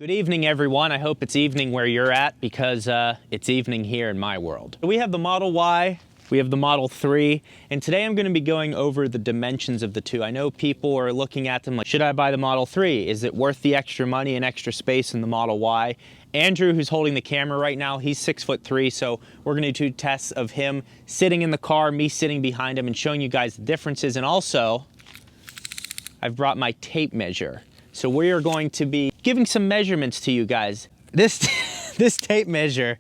Good evening, everyone. I hope it's evening where you're at because it's evening here in my world. We have the Model Y, we have the Model 3, and today I'm going to be going over the dimensions of the two. I know people are looking at them like, should I buy the Model 3? Is it worth the extra money and extra space in the Model Y? Andrew, who's holding the camera right now, he's 6'3", so we're going to do tests of him sitting in the car, me sitting behind him, and showing you guys the differences. And also, I've brought my tape measure. So we are going to be giving some measurements to you guys. This tape measure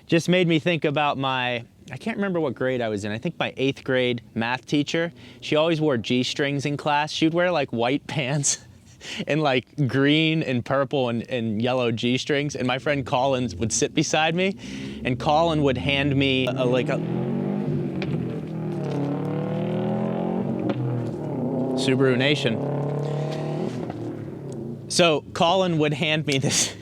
just made me think about I can't remember what grade I was in. I think my 8th grade math teacher. She always wore G-strings in class. She'd wear like white pants and like green and purple and yellow G-strings. And my friend Colin would sit beside me, and Colin would hand me Subaru Nation. So Colin would hand me this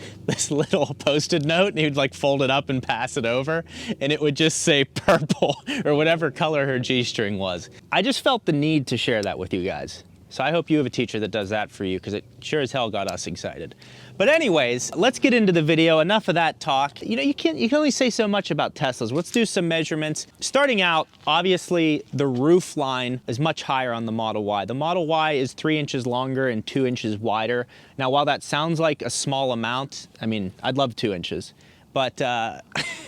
little Post-it note, and he would like fold it up and pass it over, and it would just say purple or whatever color her G-string was. I just felt the need to share that with you guys. So I hope you have a teacher that does that for you, because it sure as hell got us excited. But anyways, let's get into the video. Enough of that talk. You know, you can only say so much about Teslas. Let's do some measurements. Starting out, obviously the roof line is much higher on the Model Y. The Model Y is 3 inches longer and 2 inches wider. Now, while that sounds like a small amount, I mean, I'd love 2 inches. But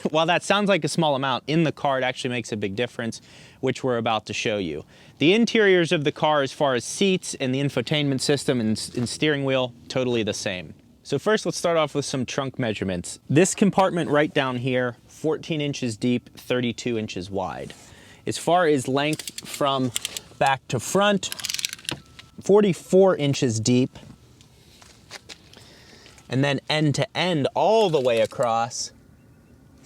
while that sounds like a small amount, in the car it actually makes a big difference, which we're about to show you. The interiors of the car, as far as seats and the infotainment system and steering wheel, totally the same. So first, let's start off with some trunk measurements. This compartment right down here, 14 inches deep, 32 inches wide. As far as length from back to front, 44 inches deep. And then end to end, all the way across,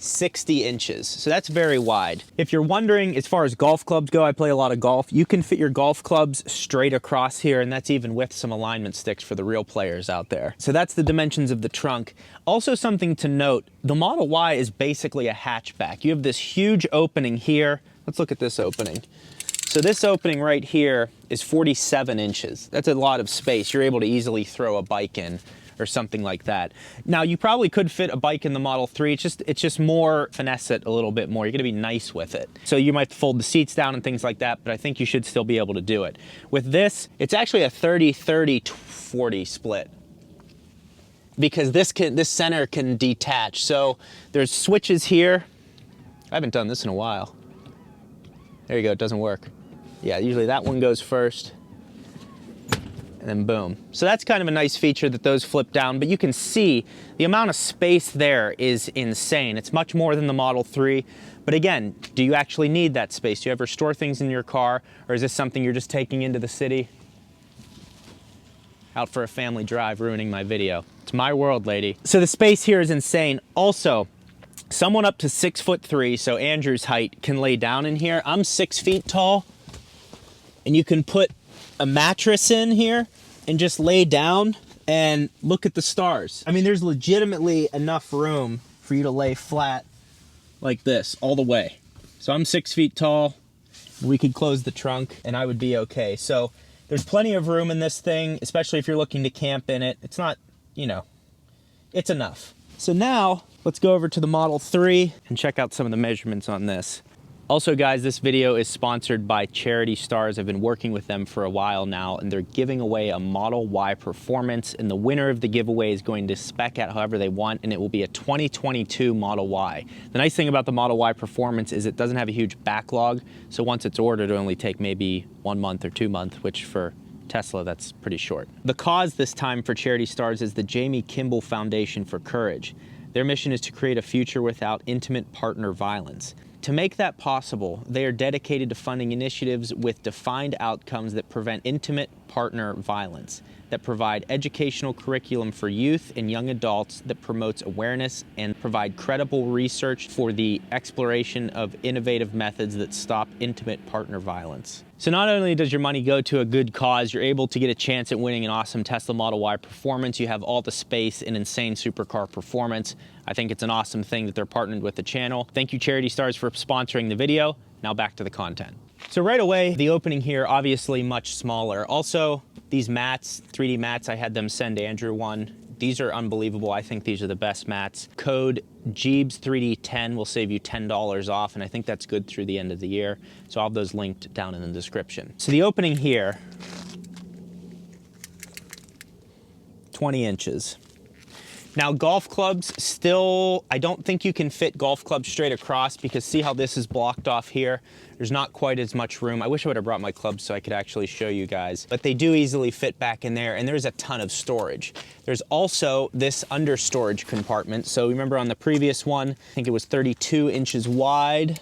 60 inches. So that's very wide. If you're wondering, as far as golf clubs go, I play a lot of golf. You can fit your golf clubs straight across here, and that's even with some alignment sticks for the real players out there. So that's the dimensions of the trunk. Also, something to note, the Model Y is basically a hatchback. You have this huge opening here. Let's look at this opening. So this opening right here is 47 inches. That's a lot of space. You're able to easily throw a bike in or something like that. Now, you probably could fit a bike in the Model 3. It's just more finesse it a little bit more. You're gonna be nice with it. So you might fold the seats down and things like that, but I think you should still be able to do it. With this, it's actually a 30-30-40 split, because this center can detach. So there's switches here. I haven't done this in a while. There you go, it doesn't work. Yeah, usually that one goes first, and then boom. So that's kind of a nice feature that those flip down, but you can see the amount of space there is insane. It's much more than the Model 3. But again, do you actually need that space? Do you ever store things in your car, or is this something you're just taking into the city? Out for a family drive, ruining my video. It's my world, lady. So the space here is insane. Also, someone up to 6'3", so Andrew's height, can lay down in here. I'm 6 feet tall, and you can put a mattress in here and just lay down and look at the stars. I mean, there's legitimately enough room for you to lay flat like this all the way. So I'm 6 feet tall. We could close the trunk and I would be okay. So there's plenty of room in this thing, especially if you're looking to camp in it. It's not, you know, it's enough. So now let's go over to the Model 3 and check out some of the measurements on this. Also, guys, this video is sponsored by Charity Stars. I've been working with them for a while now, and they're giving away a Model Y Performance, and the winner of the giveaway is going to spec out however they want, and it will be a 2022 Model Y. The nice thing about the Model Y Performance is it doesn't have a huge backlog, so once it's ordered, it'll only take maybe 1 month or 2 months, which for Tesla, that's pretty short. The cause this time for Charity Stars is the Jamie Kimball Foundation for Courage. Their mission is to create a future without intimate partner violence. To make that possible, they are dedicated to funding initiatives with defined outcomes that prevent intimate partner violence, that provide educational curriculum for youth and young adults, that promotes awareness and provide credible research for the exploration of innovative methods that stop intimate partner violence. So not only does your money go to a good cause, you're able to get a chance at winning an awesome Tesla Model Y Performance. You have all the space and insane supercar performance. I think it's an awesome thing that they're partnered with the channel. Thank you, Charity Stars, for sponsoring the video. Now back to the content. So right away, the opening here, obviously much smaller. Also, these mats, 3D mats, I had them send Andrew one. These are unbelievable. I think these are the best mats. Code GJEEBS3D10 will save you $10 off, and I think that's good through the end of the year. So I'll have those linked down in the description. So the opening here, 20 inches. Now golf clubs still, I don't think you can fit golf clubs straight across, because see how this is blocked off here? There's not quite as much room. I wish I would have brought my clubs so I could actually show you guys, but they do easily fit back in there, and there's a ton of storage. There's also this under storage compartment. So remember on the previous one, I think it was 32 inches wide.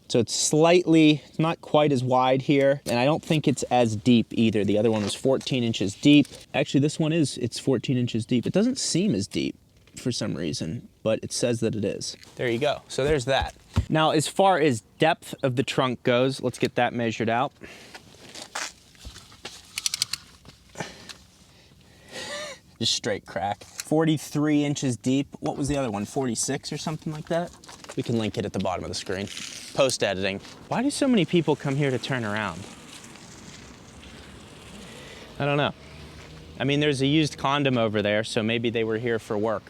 So it's slightly, not quite as wide here, and I don't think it's as deep either. The other one was 14 inches deep. Actually, this one it's 14 inches deep. It doesn't seem as deep for some reason, but it says that it is. There you go. So there's that. Now, as far as depth of the trunk goes, let's get that measured out. Just straight crack. 43 inches deep. What was the other one? 46 or something like that? We can link it at the bottom of the screen. Post-editing. Why do so many people come here to turn around? I don't know. I mean, there's a used condom over there, so maybe they were here for work.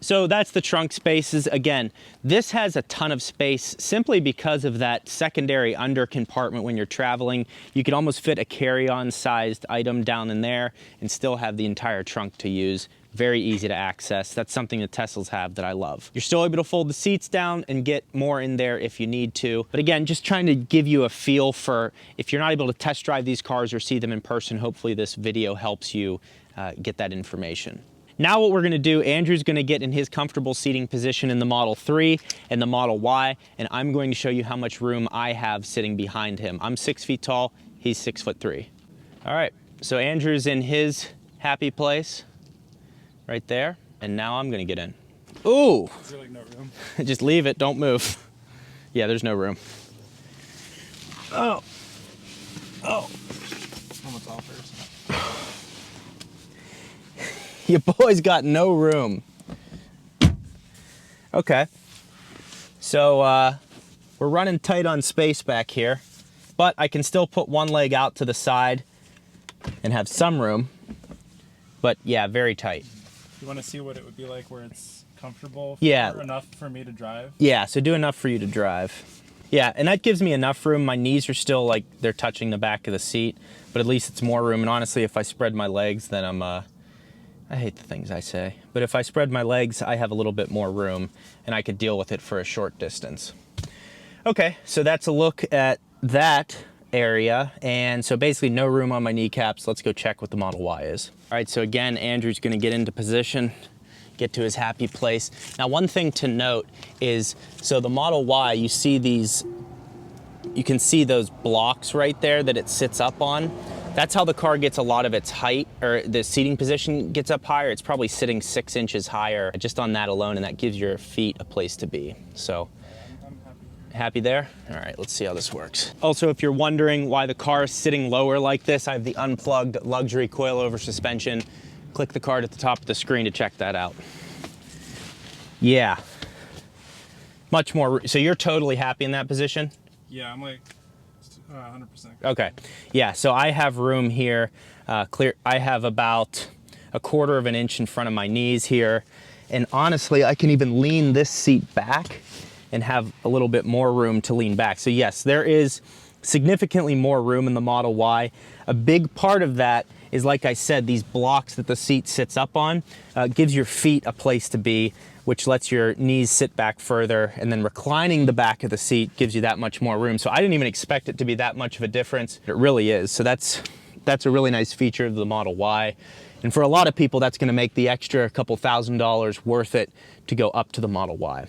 So that's the trunk spaces. Again, this has a ton of space simply because of that secondary under compartment when you're traveling. You could almost fit a carry-on sized item down in there and still have the entire trunk to use. Very easy to access. That's something that Teslas have that I love. You're still able to fold the seats down and get more in there if you need to. But again, just trying to give you a feel for if you're not able to test drive these cars or see them in person, hopefully this video helps you get that information. Now what we're gonna do, Andrew's gonna get in his comfortable seating position in the Model 3 and the Model Y, and I'm going to show you how much room I have sitting behind him. I'm 6 feet tall, he's 6'3". All right, so Andrew's in his happy place right there, and now I'm gonna get in. Ooh! Is there like no room? Just leave it, don't move. Yeah, there's no room. Oh. Oh. I'm a tall person. Your boy's got no room. Okay. So we're running tight on space back here, but I can still put one leg out to the side and have some room. But yeah, very tight. You want to see what it would be like where it's comfortable? Yeah. Enough for me to drive? Yeah, so do enough for you to drive. Yeah, and that gives me enough room. My knees are still like they're touching the back of the seat, but at least it's more room. And honestly, if I spread my legs, then I hate the things I say, but if I spread my legs, I have a little bit more room and I could deal with it for a short distance. Okay, so that's a look at that area. And so basically no room on my kneecaps. Let's go check what the Model Y is. All right, so again, Andrew's gonna get into position, get to his happy place. Now, one thing to note is, so the Model Y, you see these, you can see those blocks right there that it sits up on. That's how the car gets a lot of its height, or the seating position gets up higher. It's probably sitting 6 inches higher just on that alone, and that gives your feet a place to be. So, I'm happy. Happy there? All right, let's see how this works. Also, if you're wondering why the car is sitting lower like this, I have the unplugged luxury coilover suspension. Click the card at the top of the screen to check that out. Yeah, much more. So you're totally happy in that position? Yeah, I'm like 100%. Okay, yeah, so I have room here, clear. I have about 1/4 of an inch in front of my knees here. And honestly, I can even lean this seat back and have a little bit more room to lean back. So yes, there is significantly more room in the Model Y. A big part of that is, like I said, these blocks that the seat sits up on, gives your feet a place to be, which lets your knees sit back further, and then reclining the back of the seat gives you that much more room. So I didn't even expect it to be that much of a difference. It really is. So that's a really nice feature of the Model Y. And for a lot of people, that's gonna make the extra couple $1,000s worth it to go up to the Model Y.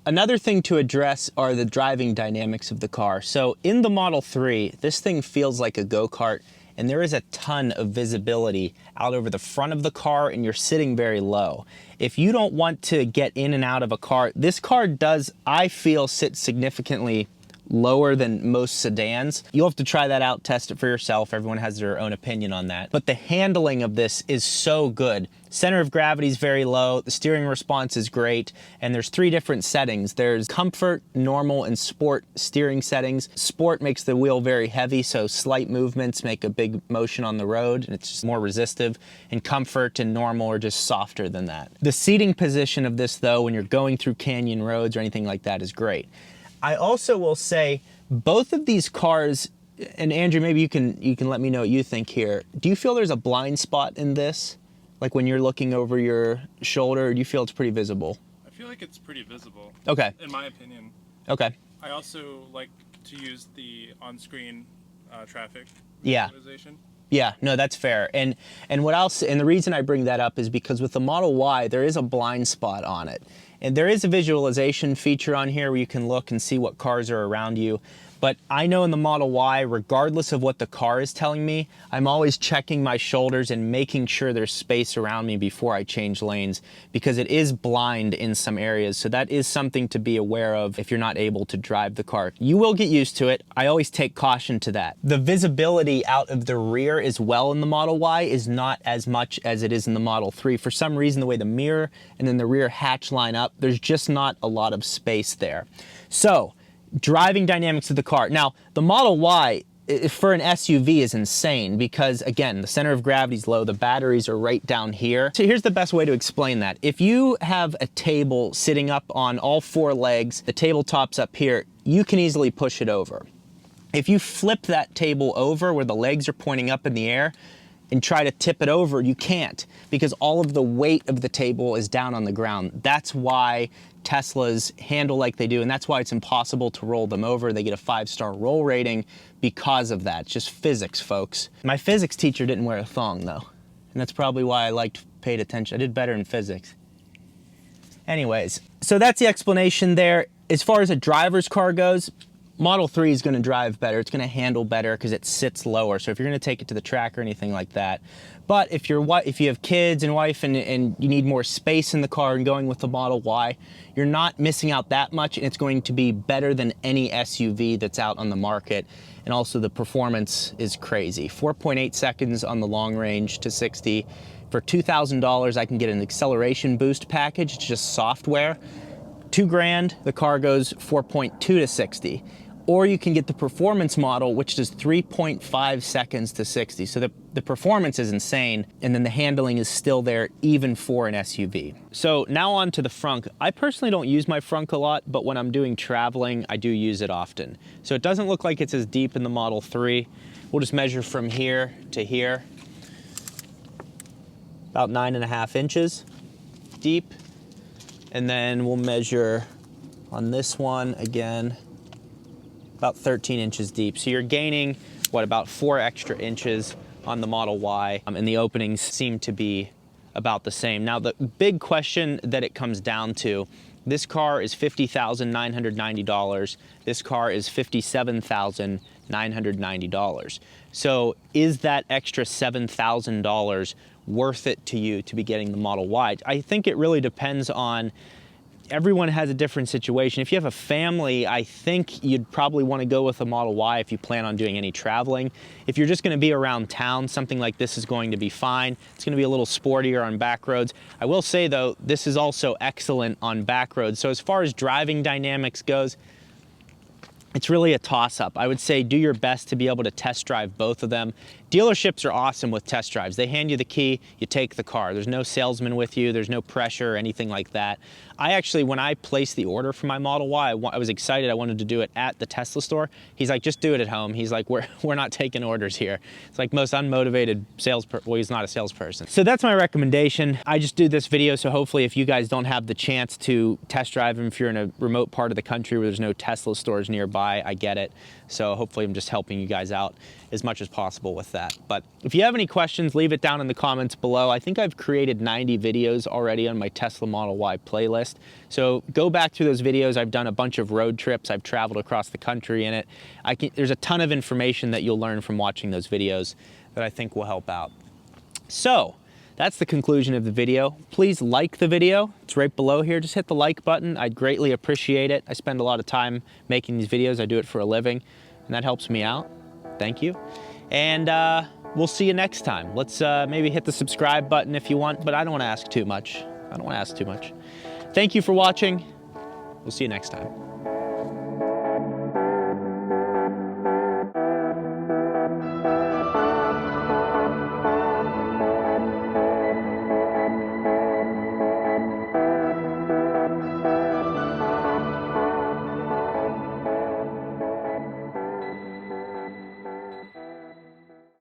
Another thing to address are the driving dynamics of the car. So in the Model 3, this thing feels like a go-kart, and there is a ton of visibility out over the front of the car, and you're sitting very low. If you don't want to get in and out of a car, this car does, I feel, sit significantly lower than most sedans. You'll have to try that out, test it for yourself. Everyone has their own opinion on that. But the handling of this is so good. Center of gravity is very low, the steering response is great, and there's 3 different settings. There's comfort, normal, and sport steering settings. Sport makes the wheel very heavy, so slight movements make a big motion on the road, and it's just more resistive. And comfort and normal are just softer than that. The seating position of this, though, when you're going through canyon roads or anything like that, is great. I also will say both of these cars, and Andrew, maybe you can let me know what you think here. Do you feel there's a blind spot in this? Like when you're looking over your shoulder, or do you feel it's pretty visible? I feel like it's pretty visible. Okay. In my opinion. Okay. I also like to use the on-screen traffic Yeah. visualization. Yeah, no, that's fair. And what else? And the reason I bring that up is because with the Model Y, there is a blind spot on it. And there is a visualization feature on here where you can look and see what cars are around you. But I know in the Model Y, regardless of what the car is telling me, I'm always checking my shoulders and making sure there's space around me before I change lanes, because it is blind in some areas. So that is something to be aware of if you're not able to drive the car. You will get used to it. I always take caution to that. The visibility out of the rear as well in the Model Y is not as much as it is in the Model 3. For some reason, the way the mirror and then the rear hatch line up, there's just not a lot of space there. So, driving dynamics of the car. Now, the Model Y for an SUV is insane because, again, the center of gravity is low, the batteries are right down here. So here's the best way to explain that. If you have a table sitting up on all 4 legs, the tabletop's up here, you can easily push it over. If you flip that table over where the legs are pointing up in the air and try to tip it over, you can't, because all of the weight of the table is down on the ground. That's why Teslas handle like they do, and that's why it's impossible to roll them over. They get a 5-star roll rating because of that. It's just physics, folks. My physics teacher didn't wear a thong, though, and that's probably why I paid attention. I did better in physics. Anyways, so that's the explanation there. As far as a driver's car goes, Model 3 is going to drive better. It's going to handle better because it sits lower. So if you're going to take it to the track or anything like that. But if you have kids and wife and you need more space in the car and going with the Model Y, you're not missing out that much, and it's going to be better than any SUV that's out on the market. And also the performance is crazy. 4.8 seconds on the long range to 60. For $2,000, I can get an acceleration boost package. It's just software. $2,000, the car goes 4.2 to 60. Or you can get the performance model, which does 3.5 seconds to 60. So the performance is insane, and then the handling is still there even for an SUV. So now on to the Frunk. I personally don't use my Frunk a lot, but when I'm doing traveling, I do use it often. So it doesn't look like it's as deep in the Model 3. We'll just measure from here to here. About 9.5 inches deep. And then we'll measure on this one again, about 13 inches deep. So you're gaining, what, about 4 extra inches on the Model Y, and the openings seem to be about the same. Now, the big question that it comes down to, this car is $50,990. This car is $57,990. So is that extra $7,000 worth it to you to be getting the Model Y? I think it really depends on, everyone has a different situation. If you have a family, I think you'd probably want to go with a Model Y if you plan on doing any traveling. If you're just going to be around town, something like this is going to be fine. It's going to be a little sportier on back roads. I will say, though, this is also excellent on back roads. So as far as driving dynamics goes, it's really a toss-up. I would say do your best to be able to test drive both of them. Dealerships are awesome with test drives. They hand you the key, you take the car. There's no salesman with you, there's no pressure or anything like that. I actually, when I placed the order for my Model Y, I was excited. I wanted to do it at the Tesla store. He's like, just do it at home. He's like, we're not taking orders here. It's like most unmotivated well, he's not a salesperson. So that's my recommendation. I just do this video so hopefully if you guys don't have the chance to test drive them, if you're in a remote part of the country where there's no Tesla stores nearby, I get it. So hopefully I'm just helping you guys out as much as possible with that. But if you have any questions, leave it down in the comments below. I think I've created 90 videos already on my Tesla Model Y playlist. So go back through those videos. I've done a bunch of road trips. I've traveled across the country in it. There's a ton of information that you'll learn from watching those videos that I think will help out. So that's the conclusion of the video. Please like the video. It's right below here. Just hit the like button. I'd greatly appreciate it. I spend a lot of time making these videos. I do it for a living, and that helps me out. Thank you. And we'll see you next time. Let's maybe hit the subscribe button if you want, but I don't want to ask too much. Thank you for watching. We'll see you next time.